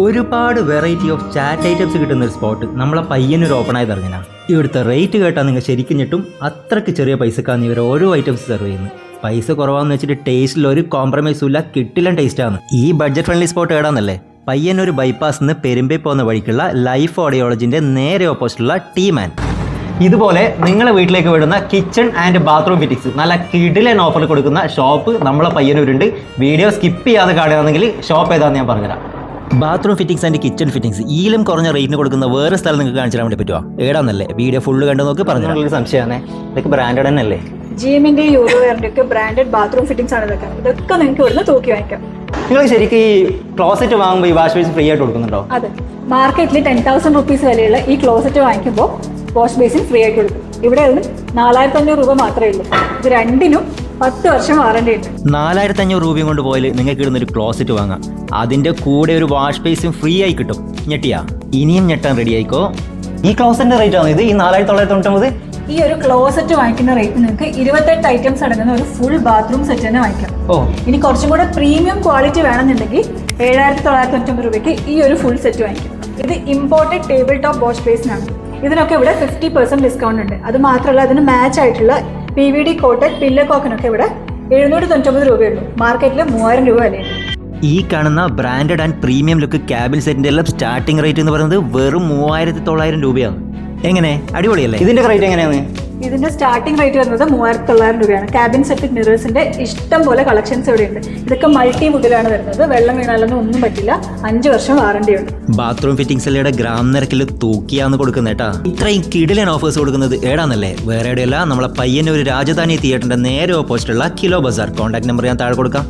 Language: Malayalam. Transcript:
ഒരുപാട് വെറൈറ്റി ഓഫ് ചാറ്റ് ഐറ്റംസ് കിട്ടുന്ന ഒരു സ്പോട്ട് നമ്മളെ പയ്യനൊരു ഓപ്പൺ ആയി ഇറങ്ങിനാ. ഇവിടുത്തെ റേറ്റ് കേട്ടാൽ നിങ്ങൾ ശരിക്കും ഞെട്ടും. അത്രയ്ക്ക് ചെറിയ പൈസക്കാന്ന് ഇവർ ഓരോ ഐറ്റംസ് സെർവ് ചെയ്യുന്നത്. പൈസ കുറവാന്ന് വെച്ചിട്ട് ടേസ്റ്റിൽ ഒരു കോംപ്രമൈസും ഇല്ല, കിട്ടില്ല ടേസ്റ്റാണ്. ഈ ബഡ്ജറ്റ് ഫ്രണ്ട്ലി സ്പോട്ട് ഏടാന്നല്ലേ? പയ്യന്നൂർ ബൈപ്പാസ് നിന്ന് പെരുമ്പേ പോകുന്ന വഴിക്കുള്ള ലൈഫ് ഓഡിയോളജിൻ്റെ നേരെ ഓപ്പോസിറ്റുള്ള ടീമാൻ. ഇതുപോലെ നിങ്ങളെ വീട്ടിലേക്ക് വിടുന്ന കിച്ചൺ ആൻഡ് ബാത്റൂം ഫിറ്റിക്സ് നല്ല കിടിലൻ ഓഫറിൽ കൊടുക്കുന്ന ഷോപ്പ് നമ്മളെ പയ്യന്നൂരുണ്ട്. വീഡിയോ സ്കിപ്പ് ചെയ്യാതെ കാണുകയാണെങ്കിൽ ഷോപ്പ് ഏതാണെന്ന് ഞാൻ പറഞ്ഞുതരാം. Bathroom fittings and kitchen fittings ഈലും കുറഞ്ഞ റേറ്റിന് കൊടുക്കുന്ന വേറെ സ്ഥലം നിങ്ങൾക്ക് കാണിച്ചു തരാൻ വേണ്ടി പറ്റുമോ? ഏടാന്നല്ലേ? വീഡിയോ ഫുള്ള് കണ്ടു നോക്കി പറഞ്ഞു. സംശയമാണ്, ഇതൊക്കെ ബ്രാൻഡഡ് തന്നെയല്ലേ? ജിഎമ്മിന്റെ യൂറോവെയറിന്റെ ഒക്കെ ബ്രാൻഡഡ് ബാത്റൂം ഫിറ്റിംഗ്സ് ആണ് ഇതൊക്കെ. ഇതൊക്കെ നിങ്ങൾക്ക് ഇവിടുന്ന് തൂക്കി വാങ്ങിക്കാം. നിങ്ങൾ ശരിക്കും ഈ ക്ലോസറ്റ് വാങ്ങുമ്പോൾ ഈ വാഷ് ബേസിൻ ഫ്രീ ആയിട്ട് കൊടുക്കുന്നുണ്ടോ? അതെ, മാർക്കറ്റിൽ 10,000 റുപ്പീസ് വിലയുള്ള ഈ ക്ലോസറ്റ് വാങ്ങിക്കുമ്പോൾ വാഷ് ബേസിൻ ഫ്രീ ആയിട്ട് കൊടുക്കും. ഇവിടെ അതിന് 4,500 രൂപ മാത്രമേ ഉള്ളൂ. ഇത് രണ്ടിനും 10 വർഷം വാറണ്ടി ഉണ്ട്. 4,500 രൂപയും കൊണ്ട് പോയാൽ നിങ്ങൾക്ക് ഇടുന്നൊരു ക്ലോസറ്റ് വാങ്ങാം. അതിന്റെ കൂടെ ഒരു വാഷ് ബേസിൻ ഫ്രീ ആയി കിട്ടും. ഞെട്ടിയാ? ഇനിയും ഞെട്ടാൻ റെഡി ആയിക്കോ. ഈ ക്ലോസറ്റിന്റെ റേറ്റ് ആണ് ഇത്, ഈ 4,999. ഈ ഒരു ക്ലോസറ്റ് വാങ്ങിക്കുന്ന റേറ്റ് നിങ്ങൾക്ക് 28 ഐറ്റംസ് അടങ്ങുന്ന ഒരു ഫുൾ ബാത്റൂം സെറ്റ് തന്നെ വാങ്ങിക്കാം. ഇനി കുറച്ചും കൂടെ പ്രീമിയം ക്വാളിറ്റി വേണമെന്നുണ്ടെങ്കിൽ 7,999 രൂപയ്ക്ക് ഈ ഒരു ഫുൾ സെറ്റ് വാങ്ങിക്കാം. ഇത് imported table top wash basin ആണ്. ഇതിനൊക്കെ ഇവിടെ 50% ഡിസ്കൗണ്ട് ഉണ്ട്. അത് മാത്രമല്ല അതിന് മാച്ച് ആയിട്ടുള്ള PVD കോട്ടഡ് പില്ലോ കോക്കിനൊക്കെ ഇവിടെ 799 രൂപയുള്ളൂ. മാർക്കറ്റിൽ 3,000 രൂപ വിലയുണ്ട്. ഈ കാണുന്ന branded and premium look cabin സെറ്റിന്റെ എല്ലാം സ്റ്റാർട്ടിംഗ് റേറ്റ് എന്ന് പറയുന്നത് വെറും 3,900 രൂപയാണ്. എങ്ങനെ? അടിപൊളിയല്ലേ? ഇതിന്റെ റേറ്റ് എങ്ങനെയാണ്? ഇതിന്റെ സ്റ്റാർട്ടിംഗ് റേറ്റ് വരുന്നത് 3,900 രൂപയാണ്. ക്യാബിൻ സെറ്റ് മിറേഴ്സിന്റെ ഇഷ്ടം പോലെ കളക്ഷൻസ് ഇവിടെ ഉണ്ട്. ഇതൊക്കെ മൾട്ടി വുഡിലാണ് വരുന്നത്. വെള്ളം വീണാലൊന്നും ഒന്നും പറ്റില്ല. 5 വർഷം വാറണ്ടി ഉണ്ട്. ബാത്റൂം ഫിറ്റിംഗ്സ് എല്ലാം ഗ്രാം നിരക്കിൽ തൂക്കിയാന്ന് കൊടുക്കുന്നേട്ടാ. ഇത്രയും കിടിലൻ ഓഫേഴ്സ് കൊടുക്കുന്നത് ഏടാന്നല്ലേ? വേറെ എവിടെയല്ല, നമ്മളെ പയ്യന്നൂർ രാജധാനി തിയേറ്ററിന്റെ നേരെ ഓപ്പോസിറ്റുള്ള കിലോ ബസാർ. കോൺടാക്ട് നമ്പർ ഞാൻ താഴെ കൊടുക്കാം.